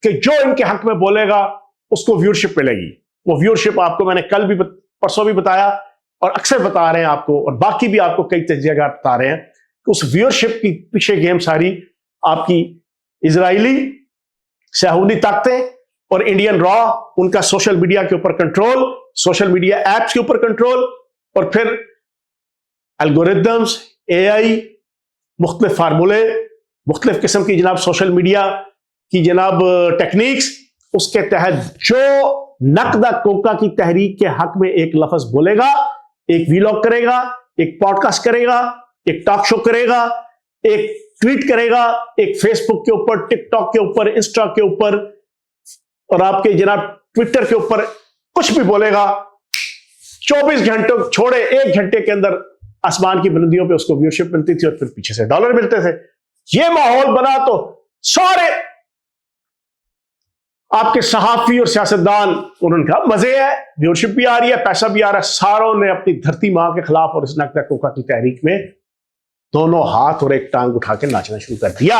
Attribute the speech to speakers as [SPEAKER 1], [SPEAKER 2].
[SPEAKER 1] कि जो इनके हक में बोलेगा उसको व्यूअरशिप मिलेगी। वो व्यूअरशिप आपको मैंने कल भी परसों भी बताया और अक्सर बता रहे हैं आपको, और बाकी भी आपको कई जगह बता रहे हैं कि उस व्यूअरशिप की पीछे गेम सारी आपकी इजरायली सऊदी ताकतें और इंडियन रॉ, उनका सोशल मीडिया के ऊपर कंट्रोल, सोशल मीडिया एप्स के ऊपर कंट्रोल, और फिर एल्गोरिदम्स, एआई, मुख्तलिफ फार्मूले, मुख्तलिफ किस्म की जनाब सोशल मीडिया की जनाब टेक्निक्स, उसके तहत जो नकदा कोका की तहरीक के हक में एक लफ्ज बोलेगा, एक वीलॉग करेगा, एक पॉडकास्ट करेगा, एक टॉक शो करेगा, एक ट्वीट करेगा, एक फेसबुक के ऊपर, टिकटॉक के ऊपर, इंस्टा के ऊपर और आपके जनाब ट्विटर के ऊपर कुछ भी बोलेगा, 24 घंटों छोड़े 1 घंटे के अंदर आसमान की बुलंदियों पे उसको व्यूअरशिप मिलती थी और फिर पीछे से डॉलर मिलते थे। ये माहौल बना तो सारे आपके सहाफी और सियासतदान, उन्होंने कहा मजे है, व्यूअरशिप भी आ रही है, पैसा भी आ रहा है, सारों ने अपनी धरती मां के खिलाफ और इस नकदा कोका की तहरीक में दोनों हाथ और एक टांग उठा के नाचना शुरू कर दिया।